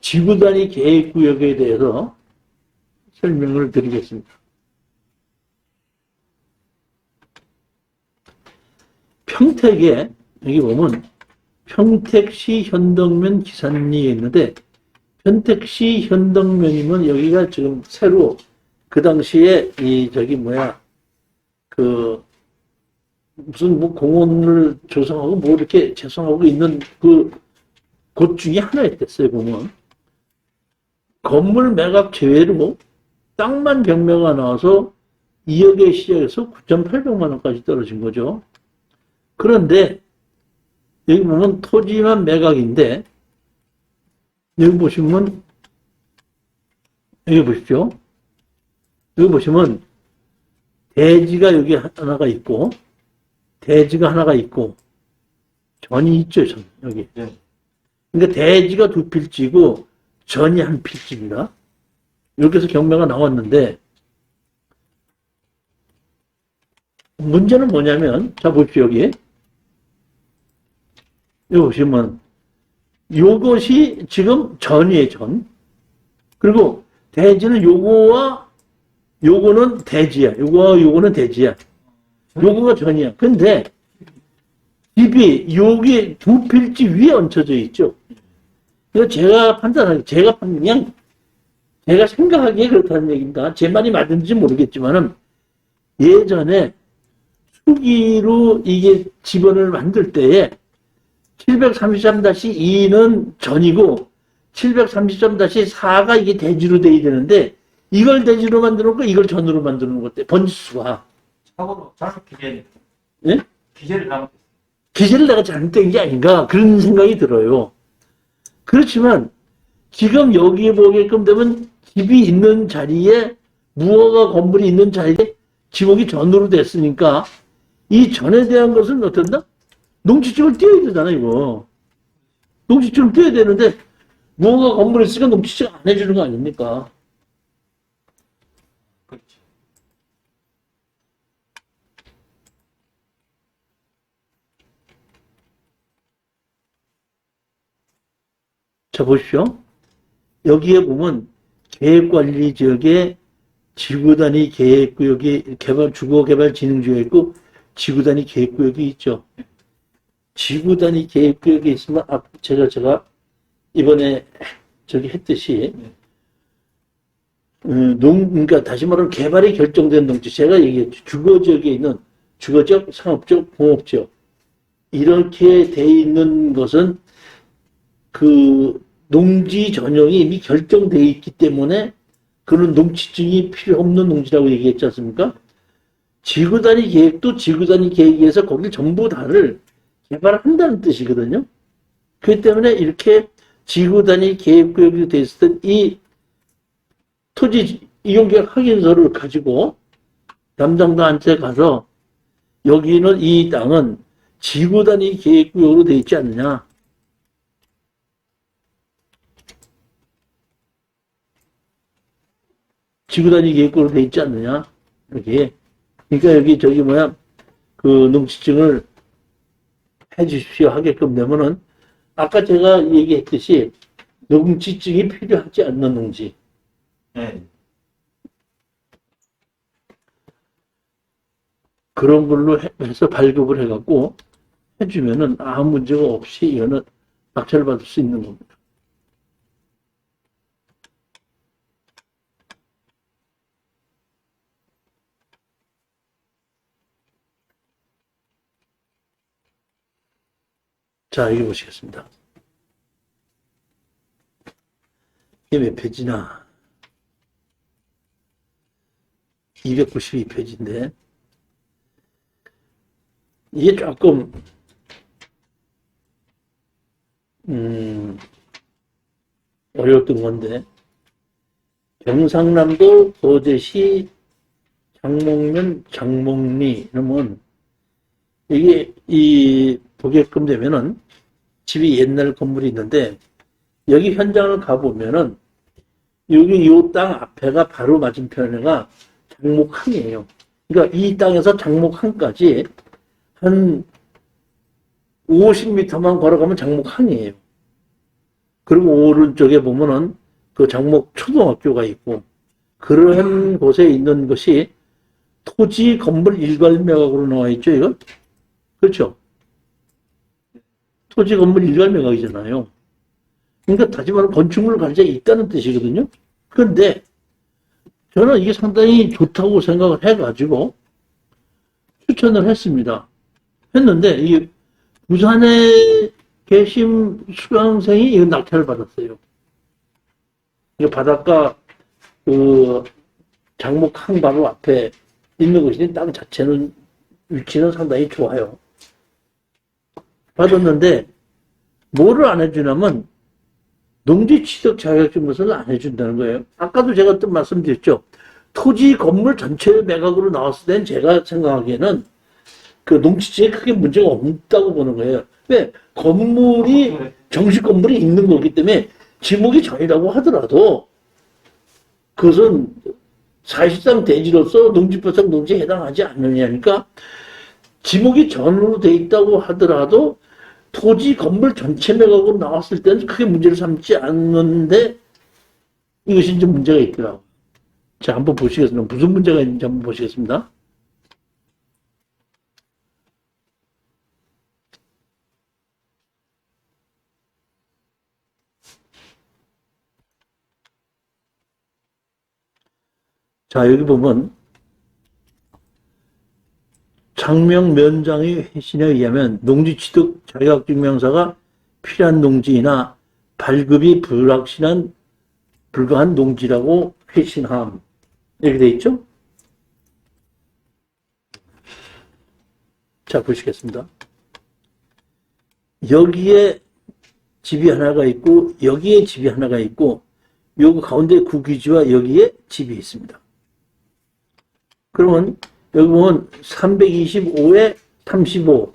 지구 단위 계획구역에 대해서 설명을 드리겠습니다. 평택에 여기 보면 평택시 현덕면 기산리에 있는데 평택시 현덕면이면 여기가 지금 새로 그 당시에 이 저기 뭐야 그 무슨 뭐 공원을 조성하고 뭐 이렇게 재성하고 있는 그 곳 중에 하나였댔어요. 보면 건물 매각 제외로 땅만 경매가 나와서 2억에 시작해서 9,800만 원까지 떨어진 거죠. 그런데 여기 보면 토지만 매각인데 여기 보시면 여기 보십시오. 여기 보시면 대지가 여기 하나가 있고 대지가 하나가 있고 전이 있죠. 전 여기. 네. 그러니까 대지가 두 필지고 전이 한 필지입니다. 이렇게 해서 경매가 나왔는데 문제는 뭐냐면 자 보십시오. 여기 보시면 요것이 지금 전이에요. 전. 그리고 대지는 요거와 요거는 대지야. 요거와 요거는 대지야. 요거가 전이야. 근데 집이 여기 두 필지 위에 얹혀져 있죠. 그래서 제가 판단하기, 그냥 제가 생각하기에 그렇다는 얘기입니다. 제 말이 맞는지 모르겠지만은 예전에 수기로 이게 지번을 만들 때에 733-2는 전이고 733-4가 이게 대지로 돼야 되는데 이걸 대지로 만들어 놓고 이걸 전으로 만드는 것 같아. 번지수가. 사고로 잘못 기재를. 예? 기재를 잘못. 기재를 내가 잘못된 게 아닌가 그런 생각이 들어요. 그렇지만 지금 여기에 보게끔 되면 집이 있는 자리에 무허가 건물이 있는 자리에 지목이 전으로 됐으니까 이 전에 대한 것은 어떤다? 농지증을 띄어야 되잖아 이거. 농지증을 띄어야 되는데 무허가 건물이 있으니까 농지증 안 해주는 거 아닙니까? 그렇죠. 자, 보십시오. 여기에 보면 계획관리지역에 지구단위 계획구역이 주거개발진흥지역이 있고 지구단위 계획구역이 있죠. 지구단위 계획구역이 있으면 제가 이번에 저기 했듯이 그러니까 다시 말하면 개발이 결정된 농지, 제가 얘기했죠. 주거지역에 있는 주거지역, 상업지역, 공업지역 이렇게 돼 있는 것은 그 농지 전형이 이미 결정되어 있기 때문에 그런 농지증이 필요 없는 농지라고 얘기했지 않습니까? 지구단위 계획도 지구단위 계획에서 거길 전부 다를 개발한다는 뜻이거든요. 그렇기 때문에 이렇게 지구단위 계획구역이 되어 있을 때 이 토지 이용계획 확인서를 가지고 담당자한테 가서 여기는 이 땅은 지구단위 계획구역으로 되어 있지 않느냐. 지구단위 계획구역으로 되어 있지 않느냐. 여기. 그러니까 여기 저기 뭐야 그 농지증을 해 주십시오 하게끔 되면은 아까 제가 얘기했듯이 농지증이 필요하지 않는 농지. 네. 그런 걸로 해서 발급을 해갖고 해주면은 아무 문제가 없이 이거는 낙찰을 받을 수 있는 겁니다. 자, 여기 보시겠습니다. 이게 몇 페이지나? 292페이지인데 이게 조금 어려웠던 건데 경상남도 거제시 장목면 장목리 이러면 이게 보게끔 되면은 집이 옛날 건물이 있는데 여기 현장을 가보면은 여기 요 땅 앞에가 바로 맞은편에가 장목항이에요. 그러니까 이 땅에서 장목항까지 한 50m만 걸어가면 장목항이에요. 그리고 오른쪽에 보면은 그 장목 초등학교가 있고, 그런 곳에 있는 것이 토지 건물 일괄 매각으로 나와 있죠, 이거? 그렇죠? 토지 건물 일괄 매각이잖아요. 그러니까 다시 말하면 건축물 가치가 있다는 뜻이거든요. 그런데 저는 이게 상당히 좋다고 생각을 해가지고 추천을 했습니다. 했는데 이 부산에 계신 수강생이 이 낙찰을 받았어요. 이 바닷가 그 장목항 바로 앞에 있는 것이 땅 자체는 위치는 상당히 좋아요. 받았는데 뭐를 안 해주냐면 농지 취득 자격증서를 안 해준다는 거예요. 아까도 제가 또 말씀드렸죠. 토지 건물 전체 매각으로 나왔을 땐 제가 생각하기에는 그 농지증에 크게 문제가 없다고 보는 거예요. 왜? 건물이 정식 건물이 있는 거기 때문에 지목이 전이라고 하더라도 그것은 사실상 대지로서 농지법상 농지에 해당하지 않느냐니까 지목이 전으로 돼 있다고 하더라도 토지 건물 전체 매각으로 나왔을 때는 크게 문제를 삼지 않는데 이것이 좀 문제가 있더라고요. 자, 한번 보시겠습니다. 무슨 문제가 있는지 한번 보시겠습니다. 자, 여기 보면 장명 면장의 회신에 의하면 농지취득 자격증명서가 필요한 농지이나 발급이 불확실한 불가한 농지라고 회신함. 이렇게 돼 있죠? 자, 보시겠습니다. 여기에 집이 하나가 있고 여기에 집이 하나가 있고 요 가운데 국유지와 여기에 집이 있습니다. 그러면 여기 보면 325에 35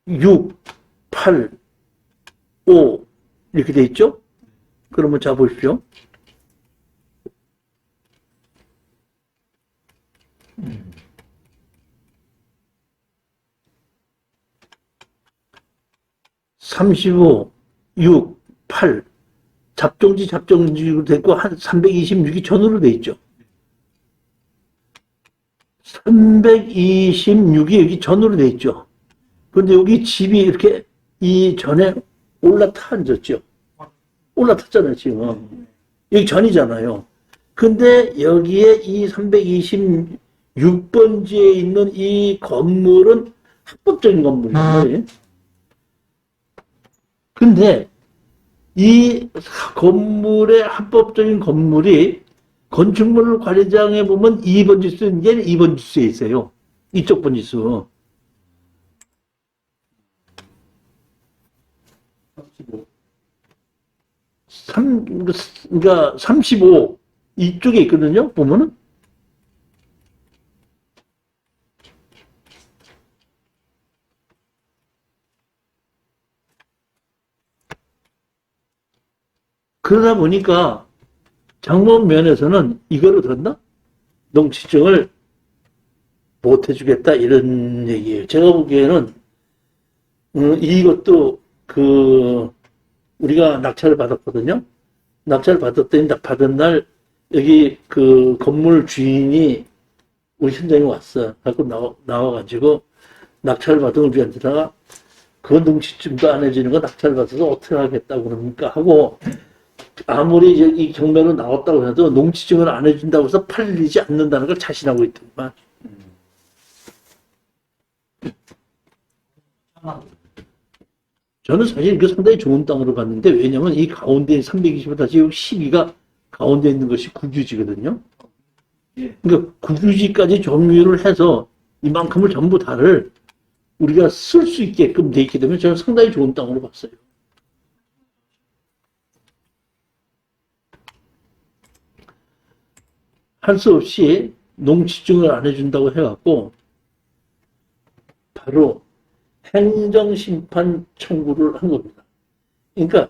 6 8 5 이렇게 돼 있죠? 그러면 자 보십시오. (35) 6 8 잡종지로 됐고 한 326이 전으로 돼 있죠. 326이 여기 전으로 돼 있죠. 그런데 여기 집이 이렇게 이 전에 올라타 앉았죠. 올라탔잖아요, 지금. 여기 전이잖아요. 근데 여기에 이 326번지에 있는 이 건물은 합법적인 건물이에요. 근데 이 건물의 합법적인 건물이 건축물 관리장에 보면 2번 지수, 얘는 2번 지수에 있어요. 이쪽 번 지수. 그러니까 35 이쪽에 있거든요. 보면은 그러다 보니까 장본 면에서는 이거를 든다? 농지증을 못 해주겠다 이런 얘기예요. 제가 보기에는 이것도 우리가 낙찰을 받았거든요. 낙찰을 받았더니 받은 날 여기 그 건물 주인이 우리 현장에 왔어. 갖고 나와가지고 낙찰을 받은 우리한테다가 그 농지증도 안 해주는 거 낙찰을 받아서 어떻게 하겠다고 그럽니까 하고 아무리 이 경매로 나왔다고 해도 농지증을 안 해준다고 해서 팔리지 않는다는 걸 자신하고 있더만. 저는 사실 이거 상당히 좋은 땅으로 갔는데 왜냐면 이 가운데 320에 다시 12가 가운데 있는 것이 국유지거든요. 그러니까 국유지까지 점유를 해서 이만큼을 전부 다를 우리가 쓸 수 있게끔 돼 있게 되면 저는 상당히 좋은 땅으로 봤어요. 할 수 없이 농지증을 안 해준다고 해갖고 바로 행정심판 청구를 한 겁니다. 그러니까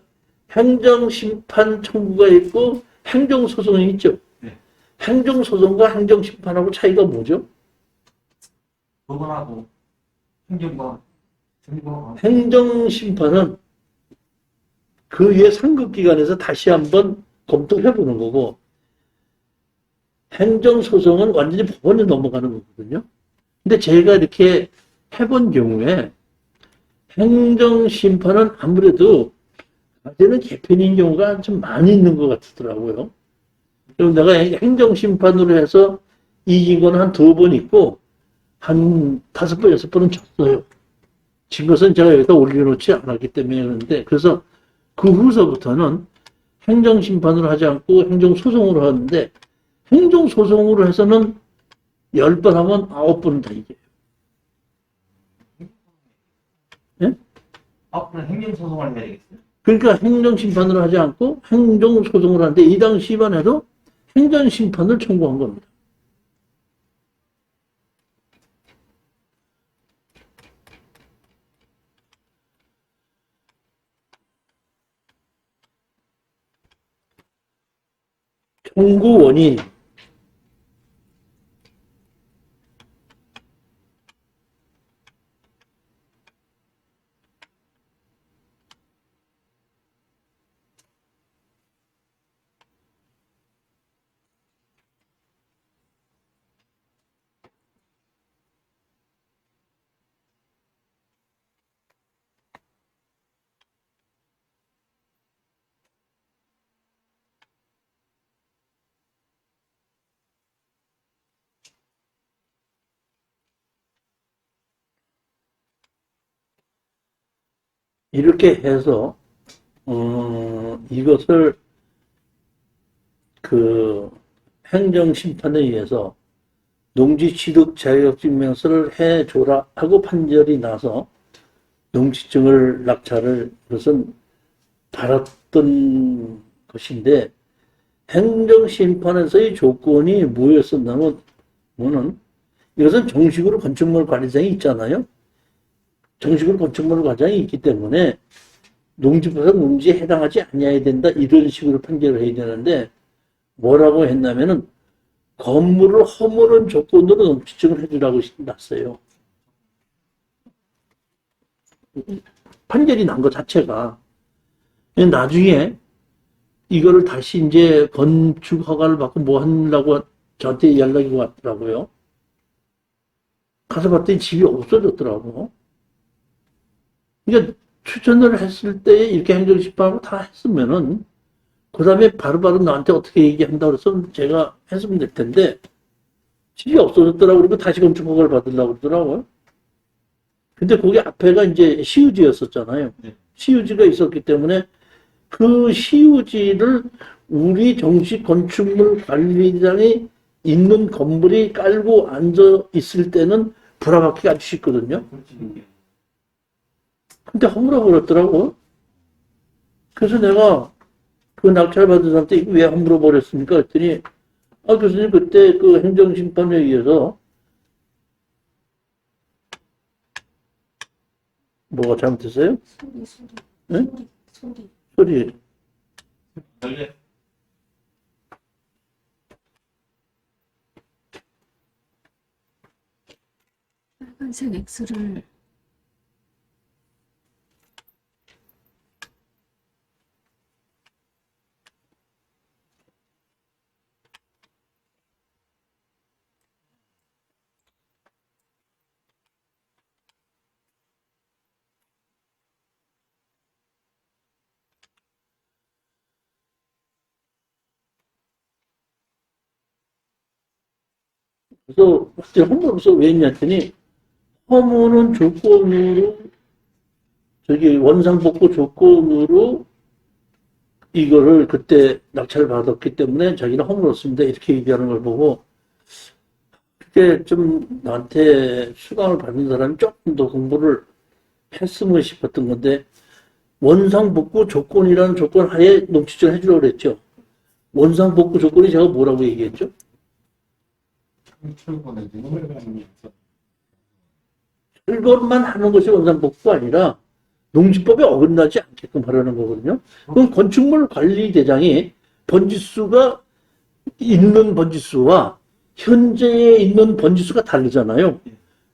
행정심판 청구가 있고 행정소송이 있죠. 네. 행정소송과 행정심판하고 차이가 뭐죠? 법원하고 행정과 행정심판은 그 위에 상급기관에서 다시 한번 검토해보는 거고, 행정소송은 완전히 법원에 넘어가는 거거든요. 근데 제가 이렇게 해본 경우에 행정심판은 아무래도 가제는 개편인 경우가 좀 많이 있는 것 같더라고요. 그럼 내가 행정심판으로 해서 이긴 거는 한 2번 있고, 한 5번, 6번은 졌어요. 진 것은 제가 여기다 올려놓지 않았기 때문에 그런데, 그래서 그 후서부터는 행정심판으로 하지 않고 행정소송으로 하는데, 행정소송으로 해서는 10번 하면 9번은 다 이겨요. 예? 앞으로는 행정소송을 해야 되겠어요? 그러니까 행정심판으로 하지 않고 행정소송을 하는데, 이 당시만 해도 행정심판을 청구한 겁니다. 청구 원인. 이렇게 해서 이것을 그 행정심판에 의해서 농지취득 자격증명서를 해줘라 하고 판결이 나서 농지증을 낙찰을 그것은 받았던 것인데, 행정심판에서의 조건이 뭐였었냐면, 이것은 정식으로 건축물 관리장이 있잖아요. 정식으로 건축물 관리장이 있기 때문에 농지법상 농지에 해당하지 아니어야 된다, 이런 식으로 판결을 해야 되는데, 뭐라고 했냐면은 건물을 허무는 조건으로 농지증을 해주라고 났어요. 판결이 난 것 자체가. 나중에 이거를 다시 이제 건축 허가를 받고 뭐 하려고 저한테 연락이 왔더라고요. 가서 봤더니 집이 없어졌더라고. 그러니까 추천을 했을 때 이렇게 행정심판하고 다 했으면은 그 다음에 바로바로 나한테 어떻게 얘기한다 그래서 제가 했으면 될 텐데, 집이 없어졌더라고. 그리고 다시 건축허가를 받으려고 그러더라고요. 근데 거기 앞에가 이제 시유지였었잖아요. 네. 시유지가 있었기 때문에 그 시유지를 우리 정식 건축물 관리장이 있는 건물이 깔고 앉아 있을 때는 불합격이 아주 쉽거든요. 근데 허물어 버렸더라고. 그래서 내가 그 낙찰 받은 사람한테 이거 왜 허물어 버렸습니까? 했더니, 교수님 그때 그 행정심판에 의해서 뭐가 잘못됐어요? 소리. 네? 소리. 소리. 원래 빨간색 X를 그래서 허물어서 왜 했냐 했더니, 허무는 조건으로, 저기 원상복구 조건으로 이거를 그때 낙찰을 받았기 때문에 자기는 허물었습니다, 이렇게 얘기하는 걸 보고, 그게 좀 나한테 수강을 받은 사람이 조금 더 공부를 했으면 싶었던 건데, 원상복구 조건이라는 조건 하에 농지증을 해주라고 그랬죠. 원상복구 조건이 제가 뭐라고 얘기했죠? 철거만 하는 것이 원상복구가 아니라 농지법에 어긋나지 않게끔 하려는 거거든요. 그럼 건축물 관리대장이 번지수가 있는 번지수와 현재에 있는 번지수가 다르잖아요.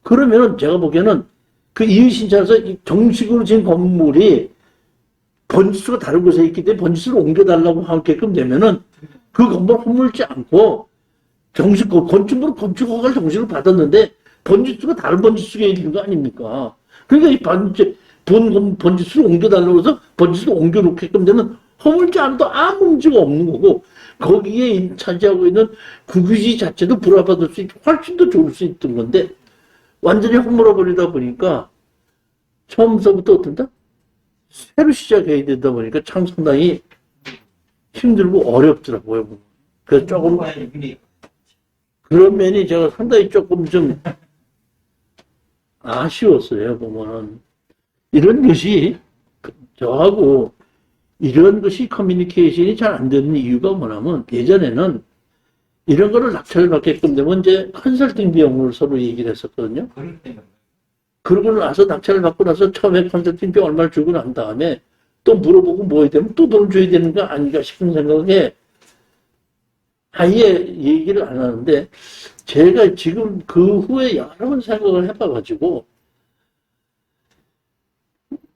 그러면은 제가 보기에는 그 이의신청에서 정식으로 지은 건물이 번지수가 다른 곳에 있기 때문에 번지수를 옮겨달라고 하게끔 되면은 그 건물 허물지 않고 정식, 건축물은 건축 허가를 정식으로 받았는데 번지수가 다른 번지수가 있는 거 아닙니까? 그러니까 이 번지수를 옮겨달라고 해서 번지수를 옮겨놓게끔 되면 허물지 않아도 아무 문제가 없는 거고 거기에 차지하고 있는 국유지 자체도 불화받을 수 있고 훨씬 더 좋을 수 있던 건데 완전히 허물어버리다 보니까 처음서부터 어떤다? 새로 시작해야 되다 보니까 참 상당히 힘들고 어렵더라고요. 그래서 조금 그런 면이 제가 상당히 조금 좀 아쉬웠어요. 보면은 이런 것이 저하고 이런 것이 커뮤니케이션이 잘 안 되는 이유가 뭐냐면 예전에는 이런 거를 낙찰을 받게끔 되면 이제 컨설팅 비용을 서로 얘기를 했었거든요. 그럴 때는 그러고 나서 낙찰을 받고 나서 처음에 컨설팅 비용 얼마를 주고 난 다음에 또 물어보고 뭐 해야 되면 또 돈 줘야 되는 거 아닌가 싶은 생각에 아예 얘기를 안 하는데 제가 지금 그 후에 여러 번 생각을 해봐가지고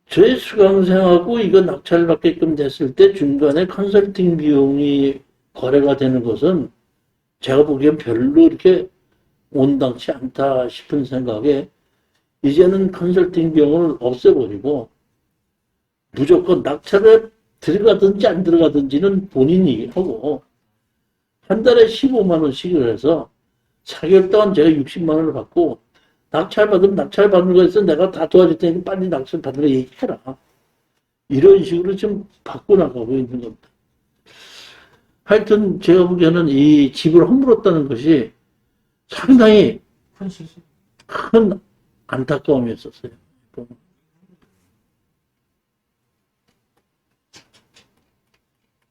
저의 수강생하고 이거 낙찰을 받게끔 됐을 때 중간에 컨설팅 비용이 거래가 되는 것은 제가 보기엔 별로 이렇게 온당치 않다 싶은 생각에 이제는 컨설팅 비용을 없애버리고 무조건 낙찰에 들어가든지 안 들어가든지는 본인이 하고 한 달에 15만 원씩을 해서 4개월 동안 제가 60만 원을 받고 낙찰 받으면 낙찰 받는 거에서 내가 다 도와줄 테니까 빨리 낙찰 받으라 얘기해라. 이런 식으로 좀 바꿔나가고 있는 겁니다. 하여튼 제가 보기에는 이 집을 허물었다는 것이 상당히 큰 실수. 큰 안타까움이었었어요.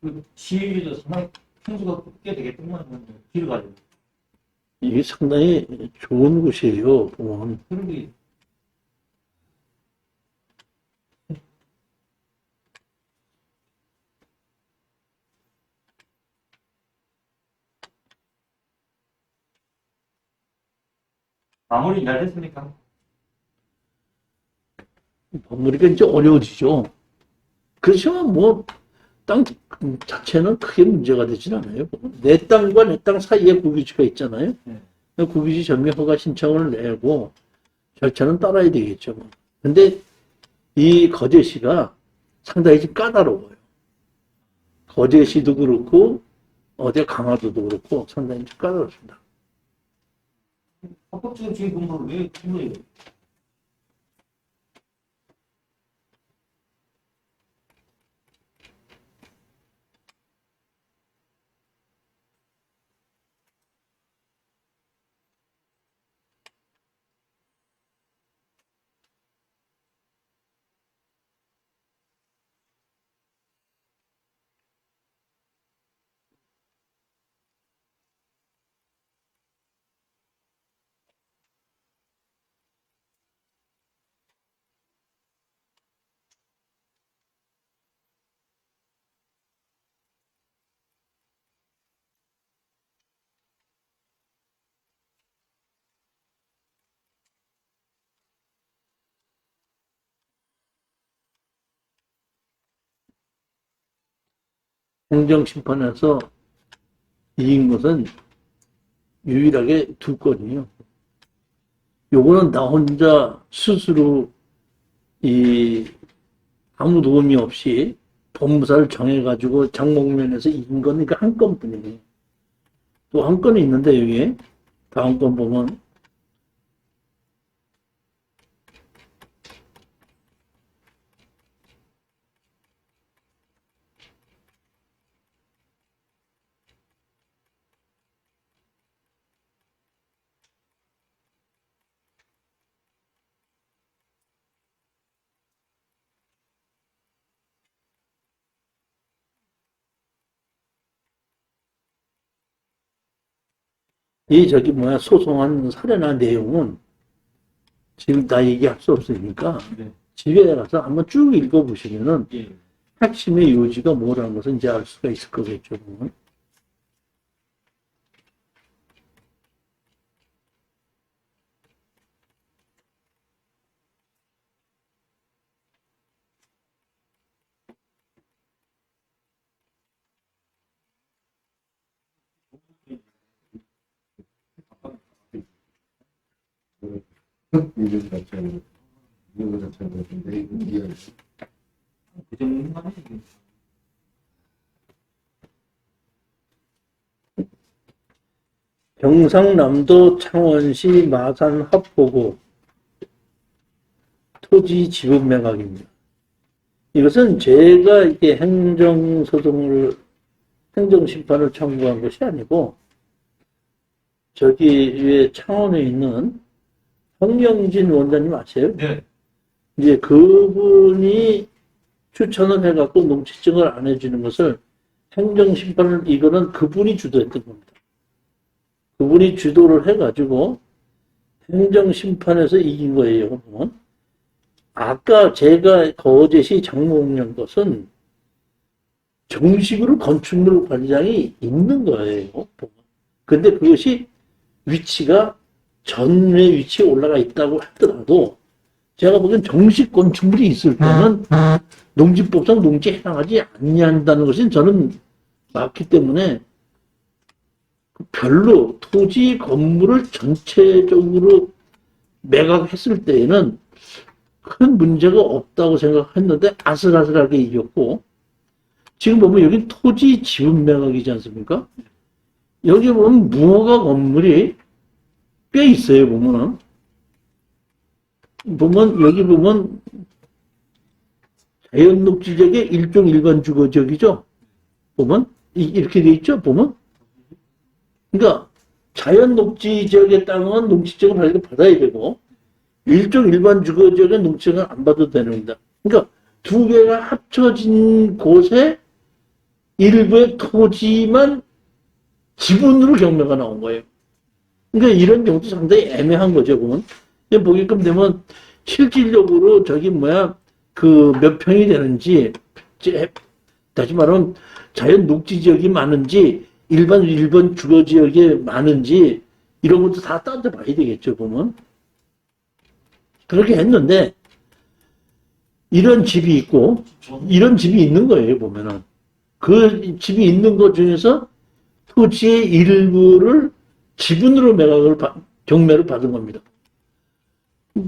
그 지휘도 상당히 평수가 꽤 되겠구만. 길을 가지고. 이게 상당히 좋은 곳이에요. 보면. 그런 게 마무리 잘 됐습니까? 마무리가 이제 어려워지죠. 그렇지만 뭐, 땅 자체는 크게 문제가 되진 않아요. 내 땅과 내 땅 사이에 국유지가 있잖아요. 네. 국유지 점유 허가 신청을 내고 절차는 따라야 되겠죠. 근데 이 거제시가 상당히 좀 까다로워요. 거제시도 그렇고, 어디 강화도도 그렇고 상당히 좀 까다롭습니다. 합법적인 주의 근무를 왜 근무해요? 행정심판에서 이긴 것은 유일하게 두 건이요. 요거는 나 혼자 스스로 아무 도움이 없이 법무사를 정해가지고 장목면에서 이긴 건 그러니까 한 건뿐이에요. 또 한 건이 있는데 여기에 다음 건 보면 소송한 사례나 내용은 지금 다 얘기할 수 없으니까 네. 집에 가서 한번 쭉 읽어보시면은 예. 핵심의 요지가 뭐라는 것을 이제 알 수가 있을 거겠죠. 보면. 이거 자체는 이거 자체는 내 이해. 그 정도만 해. 경상남도 창원시 마산 합포구 토지 지분 매각입니다. 이것은 제가 이게 행정심판을 청구한 것이 아니고, 저기 위에 창원에 있는 황영진 원장님 아세요? 네. 이제 그분이 추천을 해갖고 농지증을 안 해주는 것을 행정심판을, 이거는 그분이 주도했던 겁니다. 그분이 주도를 해가지고 행정심판에서 이긴 거예요. 보면. 아까 제가 거제시 장목령 것은 정식으로 건축물 관리장이 있는 거예요. 보면. 근데 그것이 위치가 전에 위치에 올라가 있다고 하더라도 제가 보기엔 정식 건축물이 있을 때는 농지법상 농지에 해당하지 않는다는 것이 저는 맞기 때문에 별로 토지 건물을 전체적으로 매각했을 때에는 큰 문제가 없다고 생각했는데 아슬아슬하게 이겼고, 지금 보면 여기 토지 지분 매각이지 않습니까? 여기 보면 무허가 건물이 꽤 있어요. 보면 여기 보면 자연녹지지역의 일종 일반 주거지역이죠. 보면 이렇게 돼 있죠. 보면 그러니까 자연녹지지역의 땅은 농지증을 받아야 되고 일종 일반 주거지역의 농지증은 안 받아도 됩니다. 그러니까 두 개가 합쳐진 곳에 일부의 토지만 지분으로 경매가 나온 거예요. 그러니까 이런 경우도 상당히 애매한 거죠. 보면 보게끔 되면 실질적으로 저기 그 몇 평이 되는지, 다시 말하면 자연 녹지 지역이 많은지 일반 주거 지역이 많은지 이런 것도 다 따져봐야 되겠죠. 보면 그렇게 했는데 이런 집이 있고 이런 집이 있는 거예요. 보면은 그 집이 있는 것 중에서 토지의 일부를 지분으로 경매를 받은 겁니다.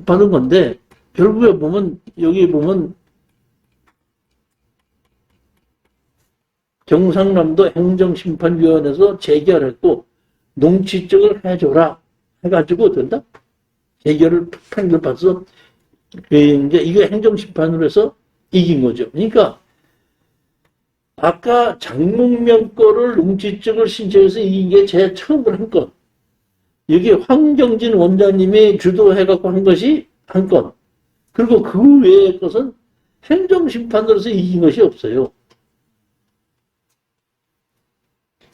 받은 건데 결국에 보면 여기 보면 경상남도 행정심판위원회에서 재결했고 농지증을 해줘라 해가지고 된다. 판결을 받아서 이제 이거 행정심판으로 해서 이긴 거죠. 그러니까 아까 장목명 거를 농지증을 신청해서 이긴 게 제 처음으로 한 건. 여기 황경진 원장님이 주도해갖고 한 것이 한 건. 그리고 그 외의 것은 행정심판으로서 이긴 것이 없어요.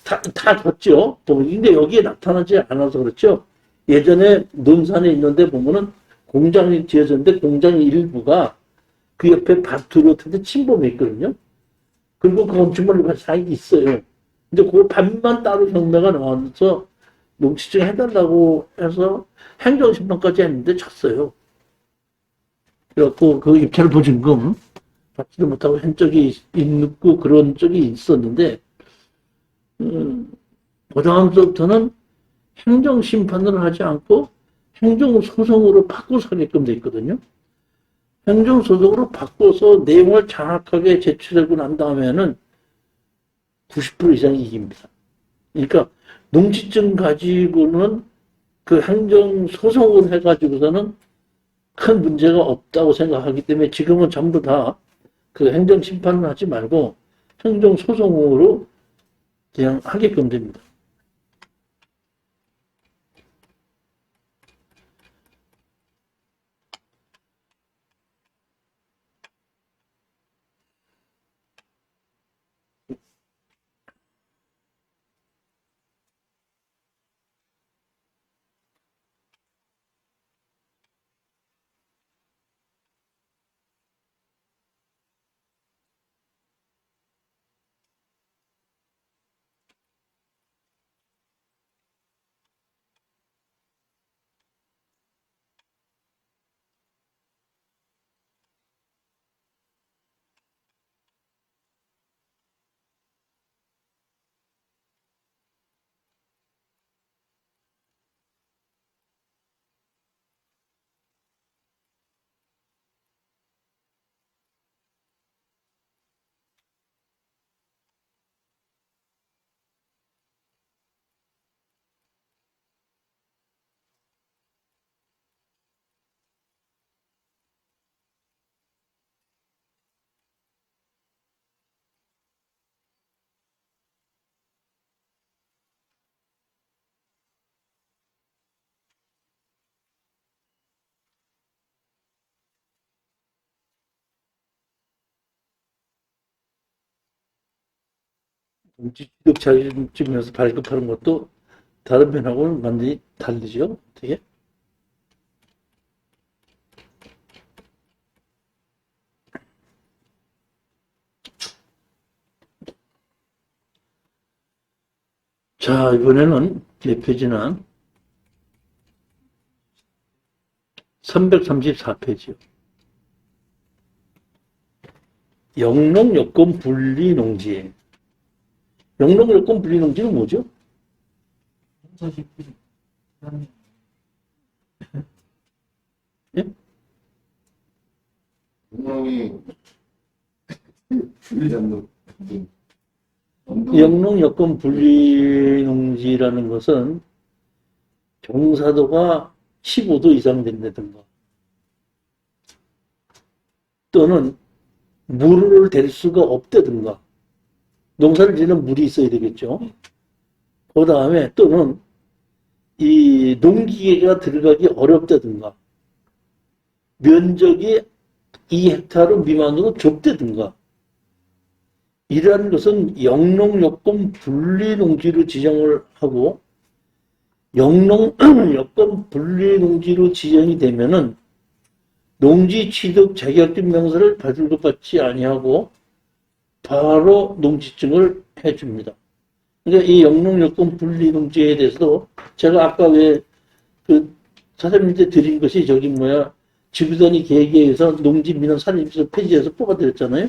다 졌죠. 근데 여기에 나타나지 않아서 그렇죠. 예전에 논산에 있는데 보면은 공장이 지어졌는데 공장 일부가 그 옆에 밭으로 텐데 침범해 있거든요. 그리고 그 건축물이 다 있어요. 근데 그 밭만 따로 경매가 나와서 농지증 해달라고 해서 행정심판까지 했는데 졌어요. 그래갖고 그 입찰 보증금 받지도 못하고 한 적이 있고 그런 적이 있었는데, 그다음부터는 행정심판을 하지 않고 행정소송으로 바꿔서 하게끔 돼 있거든요. 행정소송으로 바꿔서 내용을 정확하게 제출하고 난 다음에는 90% 이상이 이깁니다. 그러니까 농지증 가지고는 그 행정소송을 해가지고서는 큰 문제가 없다고 생각하기 때문에 지금은 전부 다 그 행정심판을 하지 말고 행정소송으로 그냥 하게끔 됩니다. 농지 취득 자격증명서 발급하는 것도 다른 면하고는 완전히 다르죠. 어떻게? 자, 이번에는 몇 페이지나 334페이지요. 영농 여건 분리 농지. 영농 여건 분리 농지는 뭐죠? 예? 분명히 분리잡는 영농 여건 분리 농지라는 것은 경사도가 15도 이상 된다든가 또는 물을 댈 수가 없다든가 농사를 지는 물이 있어야 되겠죠. 그 다음에 또는 이 농기계가 들어가기 어렵다든가 면적이 2헥타르 미만으로 좁다든가 이러한 것은 영농여건 분리농지로 지정을 하고 영농여건 분리농지로 지정이 되면은 농지 취득 자격증명서를 받을 것 같지 아니하고 바로 농지증을 해줍니다. 그러니까 이 영농여건 분리농지에 대해서도 제가 아까 왜 그 사장님한테 드린 것이 저기 뭐야 지구단위 계획에서 농지민원 사례집에서 폐지해서 뽑아드렸잖아요.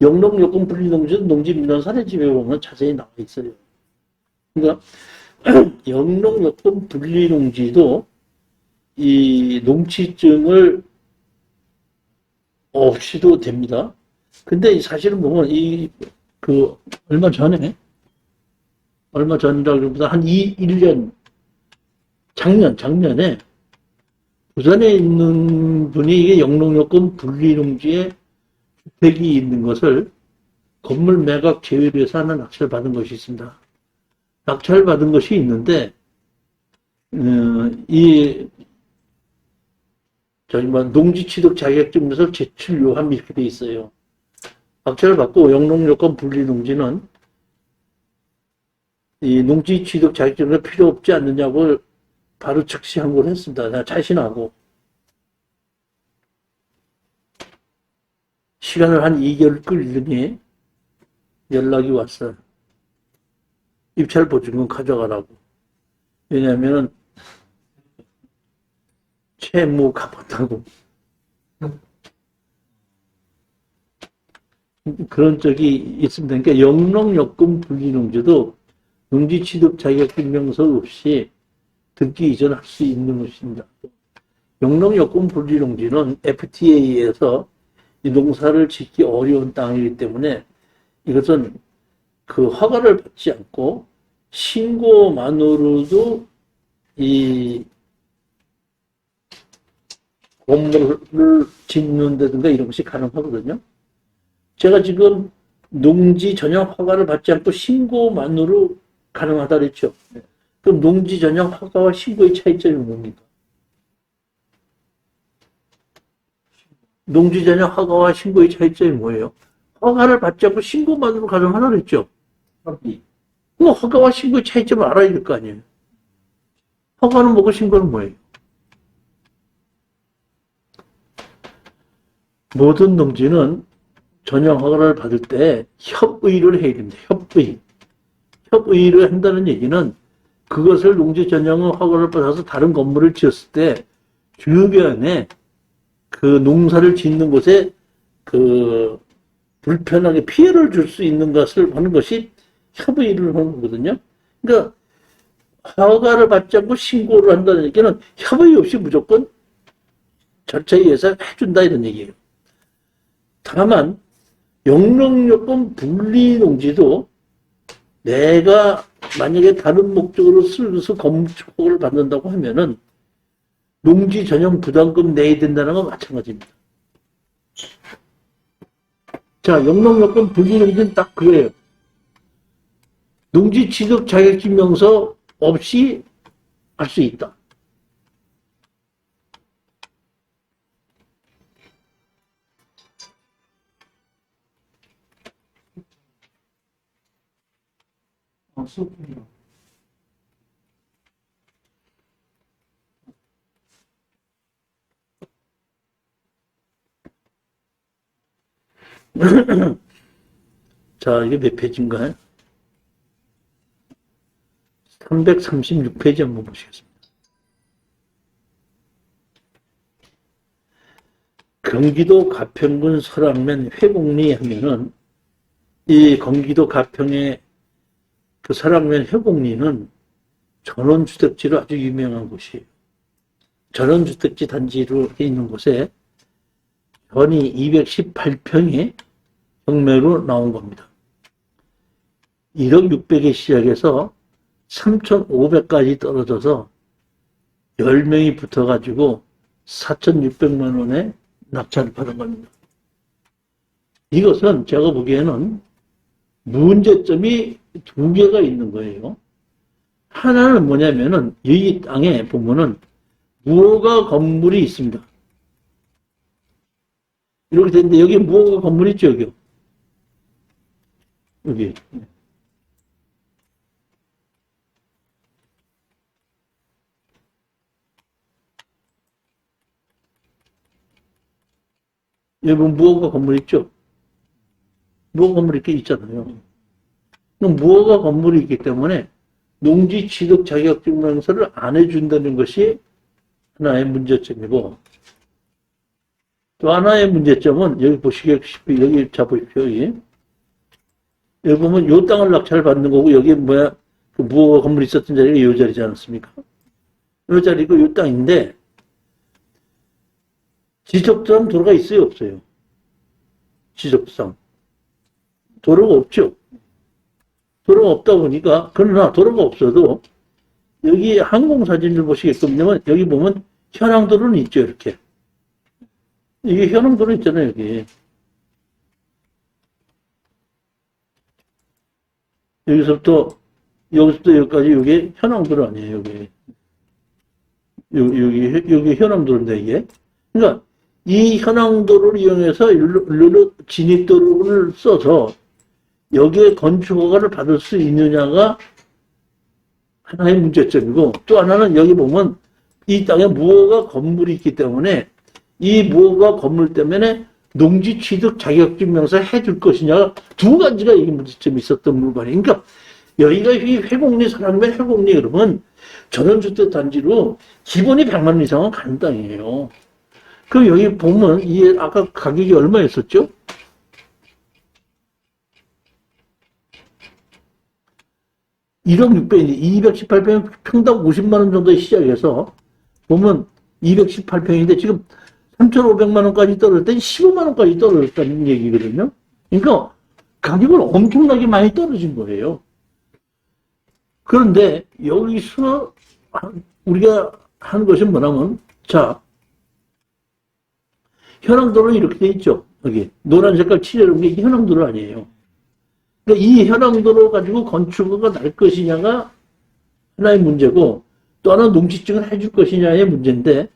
영농여건 분리농지는 농지민원 사례집에 보면 자세히 나와 있어요. 그러니까 영농여건 분리농지도 이 농지증을 없이도 됩니다. 근데 사실은 보면 얼마 전이라기보다 한 1년, 작년에 부산에 있는 분이 이게 영농여건 분리농지에 주택이 있는 것을 건물 매각 제외를 해서 하나 낙찰받은 것이 있습니다. 낙찰받은 것이 있는데, 농지 취득 자격증명서 제출 요함이 이렇게 돼 있어요. 낙찰을 받고 영농여건 분리농지는 이 농지 취득 자격증명서 필요 없지 않느냐고 바로 즉시 항고를 했습니다. 내가 자신하고. 시간을 한 2개월 끌더니 연락이 왔어요. 입찰 보증금 가져가라고. 왜냐하면 채무 갚았다고. 그런 적이 있습니다. 그러니까 영농여건 분리농지도 농지 취득 자격증명서 없이 듣기 이전 할 수 있는 것입니다. 영농여건 분리농지는 FTA에서 이 농사를 짓기 어려운 땅이기 때문에 이것은 그 허가를 받지 않고 신고만으로도 이 건물을 짓는다든가 이런 것이 가능하거든요. 제가 지금 농지 전용 허가를 받지 않고 신고만으로 가능하다 그랬죠. 그럼 농지 전용 허가와 신고의 차이점이 뭡니까? 농지 전용 허가와 신고의 차이점이 뭐예요? 허가를 받지 않고 신고만으로 가능하다 그랬죠. 뭐 허가와 신고의 차이점을 알아야 될 거 아니에요. 허가는 뭐고 신고는 뭐예요? 모든 농지는 전용 허가를 받을 때 협의를 해야 됩니다. 협의를 한다는 얘기는 그것을 농지 전용 허가를 받아서 다른 건물을 지었을 때 주변에 그 농사를 짓는 곳에 그 불편하게 피해를 줄 수 있는 것을 하는 것이 협의를 하는 거거든요. 그러니까 허가를 받지 않고 신고를 한다는 얘기는 협의 없이 무조건 절차에 의해서 해준다 이런 얘기예요. 다만 영농여건 분리농지도 내가 만약에 다른 목적으로 쓰면서 건축허가를 받는다고 하면은 농지 전용 부담금 내야 된다는 건 마찬가지입니다. 자, 영농여건 분리농지는 딱 그거예요. 농지 취득 자격증명서 없이 할 수 있다. 수업중이요. 자, 이게 몇 페이지인가요? 336페이지 한번 보시겠습니다. 경기도 가평군 설악면 회곡리 하면은 이 경기도 가평의 그 설악면 회곡리는 전원주택지로 아주 유명한 곳이에요. 전원주택지 단지로 있는 곳에 전이 218평이 경매로 나온 겁니다. 1억 600에 시작해서 3,500까지 떨어져서 10명이 붙어가지고 4,600만 원에 낙찰을 받은 겁니다. 이것은 제가 보기에는 문제점이 두 개가 있는 거예요. 하나는 뭐냐면은 이 땅에 보면은 무허가 건물이 있습니다. 이렇게 됐는데 여기 무허가 건물 있죠, 여기. 여기. 여기 보면 무허가 건물 있죠? 무허가 건물이 이렇게 있잖아요. 그럼 무허가 건물이 있기 때문에 농지 취득 자격증명서를 안 해준다는 것이 하나의 문제점이고, 또 하나의 문제점은 여기 보시겠습니다. 여기 잡으십시오. 여기 보면 요 땅을 낙찰 받는 거고, 여기 뭐야, 그 무허가 건물이 있었던 자리가 요 자리지 않습니까? 요 자리고 요 땅인데, 지적상 도로가 있어요, 없어요? 지적상. 도로가 없죠. 도로가 없다 보니까, 그러나 도로가 없어도, 여기 항공사진을 보시게끔 되면, 여기 보면 현황도로는 있죠, 이렇게. 이게 현황도로 있잖아요, 여기. 여기서부터 여기까지 여기 현황도로 아니에요, 여기. 여기 현황도로인데, 이게. 그러니까, 이 현황도로를 이용해서 일로 진입도로를 써서 여기에 건축허가를 받을 수 있느냐가 하나의 문제점이고, 또 하나는 여기 보면 이 땅에 무허가 건물이 있기 때문에 이 무허가 건물 때문에 농지 취득 자격증명서 해줄 것이냐, 두 가지가 이게 문제점이 있었던 물건이에요. 그러니까 여기가 이 회곡리 설악면 회곡리 그러면 전원주택 단지로 기본이 100만 원 이상은 가는 땅이에요. 그럼 여기 보면 이 아까 가격이 얼마였었죠? (1억 600이) 218평 평당 50만 원 정도에 시작해서 보면 218평인데 지금 3,500만 원까지 떨어질 때 15만 원까지 떨어졌다는 얘기거든요. 그러니까 가격은 엄청나게 많이 떨어진 거예요. 그런데 여기서 우리가 하는 것이 뭐냐면, 자, 현황도로는 이렇게 돼 있죠. 여기 노란 색깔 칠해놓은 게 이게 현황도로 아니에요. 그러니까 이 현황도로 가지고 건축허가 날 것이냐가 하나의 문제고, 또 하나는 농지증을 해줄 것이냐의 문제인데,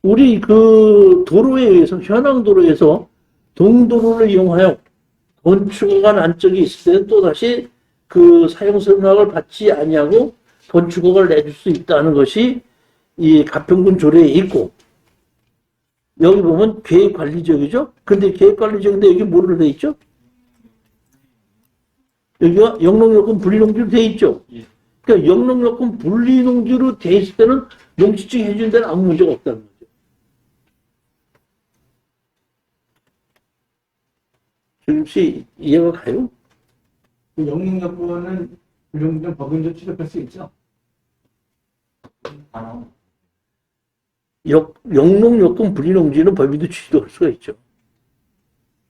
우리 그 도로에 의해서, 현황도로에서 동도로를 이용하여 건축허가 난 적이 있을 때는 또다시 그 사용선택을 받지 아니하고 건축허가를 내줄 수 있다는 것이 이 가평군 조례에 있고, 여기 보면 계획관리지역이죠? 근데 계획관리지역인데 여기 뭐로 돼 있죠? 여기가 영농요건 분리농지로 돼 있죠? 그러니까 영농요건 분리농지로 돼 있을 때는 농지증 해주는 데는 아무 문제가 없다는 거죠. 혹시 이해가 가요? 영농여건은 불용된 법인도 취득할 수 있죠? 안 하고. 영농요건 분리농지는 법인도 취득할 수가 있죠.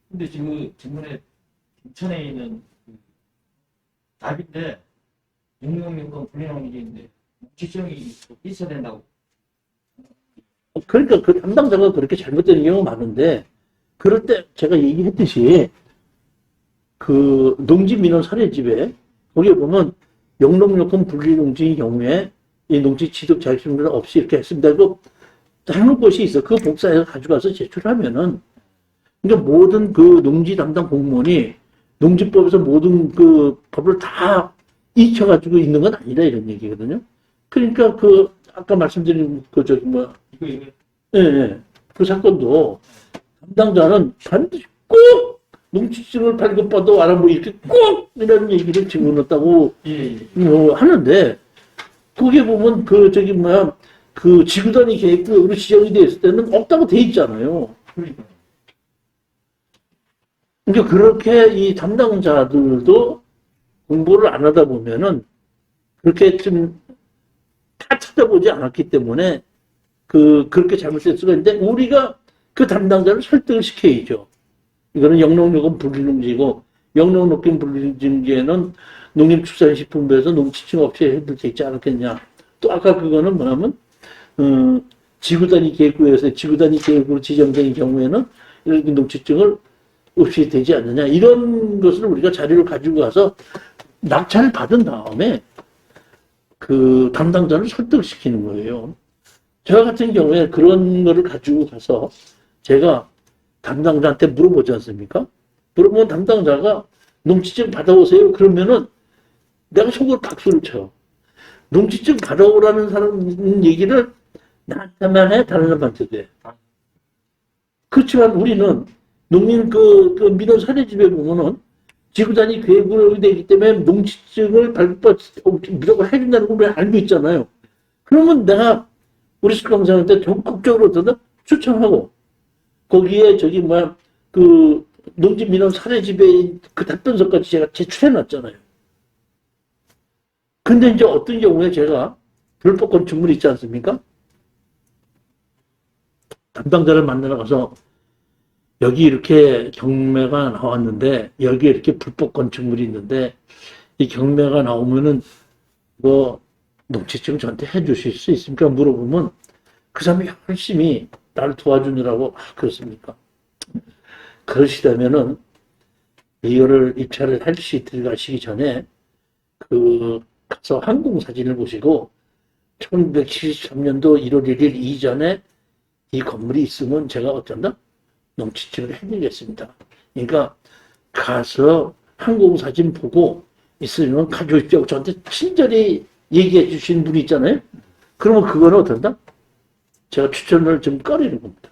근데 지금 질문에 인천에 있는 그 답인데 영농여건 불용인데 지정이 있어야 된다고. 그러니까 그 담당자가 그렇게 잘못되는 경우가 많은데, 그럴 때 제가 얘기했듯이 그 농지민원 사례집에 거기에 보면 영농요건 분리농지의 경우에 이 농지 취득 자격증명 없이 이렇게 했습니다. 이거 해놓은 것이 있어. 그 복사해서 가져가서 제출하면은, 그러니까 모든 그 농지 담당 공무원이 농지법에서 모든 그 법을 다 잊혀가지고 있는 건 아니다 이런 얘기거든요. 그러니까 아까 말씀드린 이거 예, 예. 그 사건도 담당자는 반드시 꼭 농지증을 발급받아 알아 뭐 이렇게 꼭 이런 얘기를 집어넣었다고 예. 하는데 거기에 보면 그 지구단위 계획으로 지정이 되어 있을 때는 없다고 돼 있잖아요. 그러니까. 그러니까 그렇게 이 담당자들도 공부를 안 하다 보면은 그렇게 좀 다 찾아보지 않았기 때문에 그렇게 잘못될 수가 있는데 우리가 그 담당자를 설득을 시켜야죠. 이거는 영농요금 분리농지고 영농요금 분리농지에는 농림축산식품부에서 농지증 없이 해도 되지 않았겠냐. 또 아까 그거는 뭐냐면 지구단위 계획구에서 지구단위 계획으로 지정된 경우에는 이렇게 농지증을 없이 되지 않느냐. 이런 것을 우리가 자료를 가지고 가서 낙찰을 받은 다음에 그 담당자를 설득시키는 거예요. 저 같은 경우에 그런 거를 가지고 가서 제가 담당자한테 물어보지 않습니까? 물어보면 담당자가 농지증 받아오세요. 그러면은 내가 속으로 박수를 쳐. 농지증 받아오라는 사람 얘기를 나한테만 해? 다른 사람한테도 해. 그렇지만 우리는 농민 민원 사례집에 보면은 지구단위 계획으로 되기 때문에 농지증을 무조건 해준다는 걸 우리가 알고 있잖아요. 그러면 내가 우리 수강생한테 적극적으로 추천하고 거기에 농지민원 사례집에 그 답변서까지 제가 제출해놨잖아요. 근데 이제 어떤 경우에 제가 불법 건축물 있지 않습니까? 담당자를 만나러 가서 여기 이렇게 경매가 나왔는데 여기 이렇게 불법 건축물이 있는데 이 경매가 나오면은 뭐 농지증 저한테 해주실 수 있습니까? 물어보면 그 사람이 열심히 나를 도와주느라고 그렇습니까? 그러시다면은 이거를 입찰을 할시 들어가시기 전에 가서 항공사진을 보시고 1973년도 1월 1일 이전에 이 건물이 있으면 제가 어쩐다? 농지증을 해드리겠습니다. 그러니까 가서 항공사진 보고 있으면 가져오십시오. 저한테 친절히 얘기해 주신 분이 있잖아요. 그러면 그거는 어떤다? 제가 추천을 좀 꺼리는 겁니다.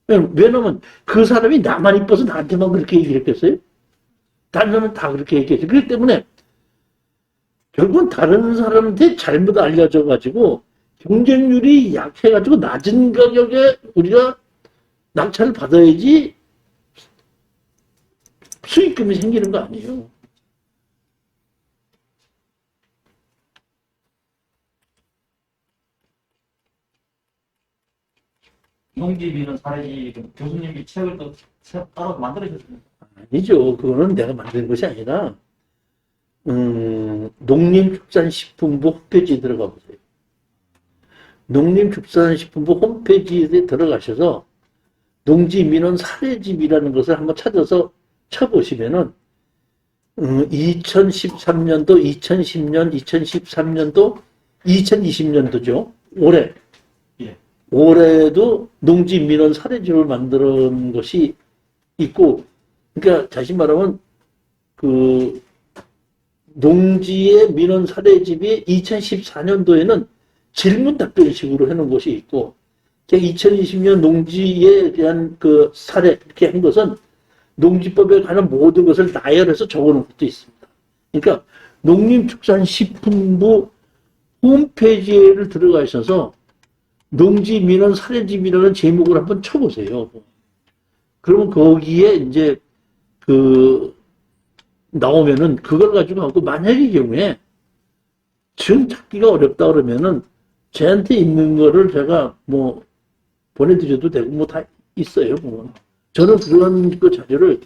왜냐면 그 사람이 나만 이뻐서 나한테만 그렇게 얘기를 했겠어요? 다른 사람은 다 그렇게 얘기했죠. 그렇기 때문에 결국은 다른 사람한테 잘못 알려져가지고 경쟁률이 약해가지고 낮은 가격에 우리가 낙찰을 받아야지 수익금이 생기는 거 아니에요. 농지민원 사례집 교수님이 책을 또 따로 만들어주셨습니다. 아니죠. 그거는 내가 만든 것이 아니라 농림축산식품부 홈페이지에 들어가 보세요. 농림축산식품부 홈페이지에 들어가셔서 농지민원 사례집이라는 것을 한번 찾아서 쳐보시면은 2013년도, 2010년, 2013년도, 2020년도죠. 올해. 예. 올해도 농지민원 사례집을 만드는 것이 있고, 그러니까 다시 말하면 농지의 민원 사례집이 2014년도에는 질문 답변식으로 해놓은 것이 있고, 2020년 농지에 대한 그 사례 이렇게 한 것은 농지법에 관한 모든 것을 나열해서 적어놓은 것도 있습니다. 그러니까 농림축산식품부 홈페이지를 들어가 있어서 농지민원 사례집이라는 제목을 한번 쳐보세요. 그러면 거기에 이제 나오면은 그걸 가지고 하고 만약의 경우에 증 찾기가 어렵다 그러면은 저한테 있는 거를 제가 뭐 보내드려도 되고 뭐 다 있어요. 뭐. 저는 그런 그 자료를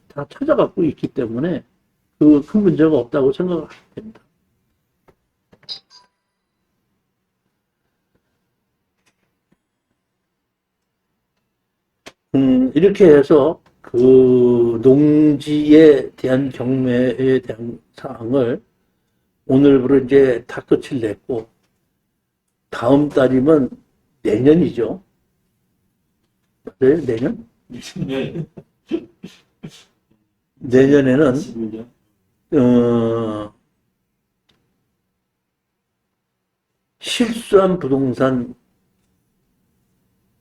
다 찾아갖고 있기 때문에 큰 문제가 없다고 생각을 합니다. 이렇게 해서 농지에 대한 경매에 대한 사항을 오늘부로 이제 다 끝을 냈고, 다음 달이면 내년이죠. 맞아요? 내년? 네. 내년에는, 실수한 부동산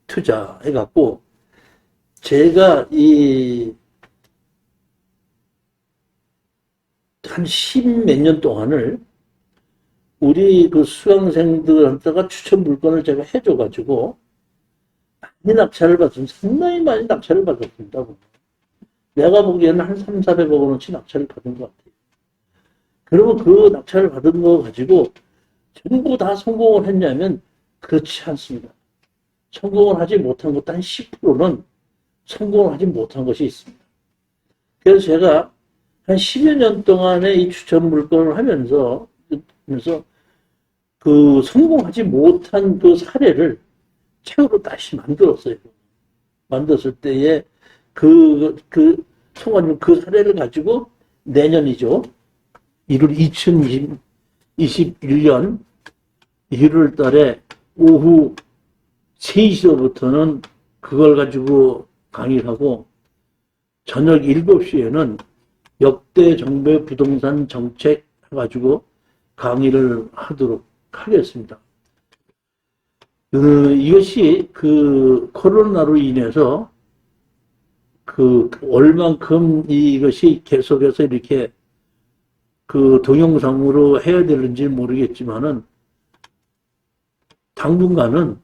투자 해갖고 제가 한 10몇 년 동안을 우리 그 수강생들한테가 추천 물건을 제가 해줘가지고 많이 낙찰을 받았습니다. 상당히 많이 낙찰을 받았습니다. 내가 보기에는 한 3, 400억 원어치 낙찰을 받은 것 같아요. 그러면 그 낙찰을 받은 거 가지고 전부 다 성공을 했냐면 그렇지 않습니다. 성공을 하지 못한 것도 한 10%는 성공을 하지 못한 것이 있습니다. 그래서 제가 한 10여 년 동안의 이 추천 물건을 하면서 그 성공하지 못한 그 사례를 책으로 다시 만들었어요. 만들었을 때에 성관님 그 사례를 가지고 내년이죠. 2021년 1월 달에 오후 3시부터는 그걸 가지고 강의를 하고 저녁 7시에는 역대 정부의 부동산 정책 해가지고 강의를 하도록 하겠습니다. 이것이 그 코로나로 인해서 그 얼만큼 이것이 계속해서 이렇게 그 동영상으로 해야 되는지 모르겠지만은 당분간은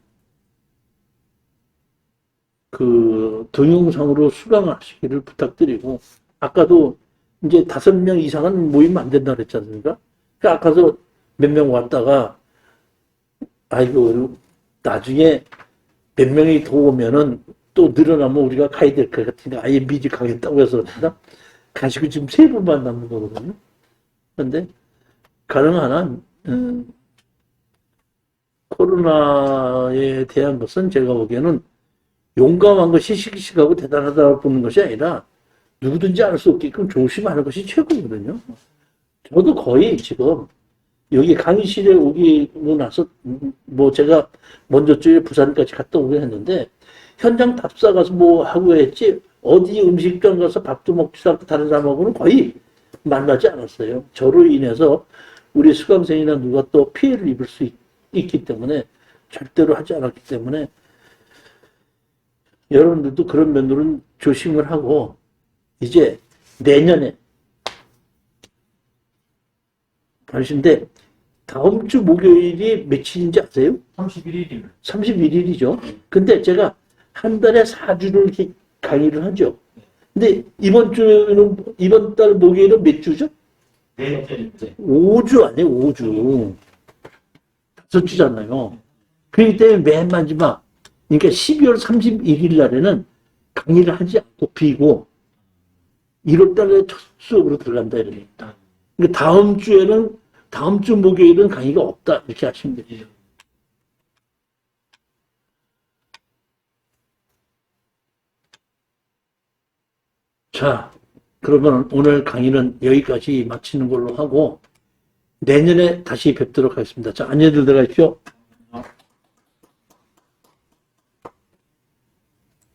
그 동영상으로 수강하시기를 부탁드리고, 아까도 이제 5명 이상은 모이면 안 된다 그랬지 않습니까? 그러니까 아까도 몇 명 왔다가 아이고 나중에 몇 명이 더 오면은 또 늘어나면 우리가 가야 될 것 같으니까 아예 미리 가겠다고 해서 그렇습니다. 가시고 지금 3분만 남은 거거든요. 그런데 가능한 한 코로나에 대한 것은 제가 보기에는 용감한 것이 씩씩하고 대단하다고 보는 것이 아니라 누구든지 알 수 없게끔 조심하는 것이 최고거든요. 저도 거의 지금 여기 강의실에 오기로 나서 뭐 제가 먼저 주에 부산까지 갔다 오긴 했는데 현장 답사 가서 뭐 하고 했지 어디 음식점 가서 밥도 먹지도 않고 다른 사람하고는 거의 만나지 않았어요. 저로 인해서 우리 수강생이나 누가 또 피해를 입을 수 있기 때문에 절대로 하지 않았기 때문에 여러분들도 그런 면으로는 조심을 하고 이제 내년에 하신데 다음 주 목요일이 며칠인지 아세요? 31일입니다. 31일이죠. 근데 제가 한 달에 4주를 이렇게 강의를 하죠. 근데 이번 달 목요일은 몇 주죠? 네. 5주 아니에요, 5주. 5주잖아요. 그렇기 때문에 맨 마지막, 그러니까 12월 31일 날에는 강의를 하지 않고 비고 1월 달에 첫 수업으로 들어간다 이럽니다. 그러니까 다음 주 목요일은 강의가 없다 이렇게 하시면 돼요. 자, 그러면 오늘 강의는 여기까지 마치는 걸로 하고 내년에 다시 뵙도록 하겠습니다. 자, 안녕히 들어가십시오.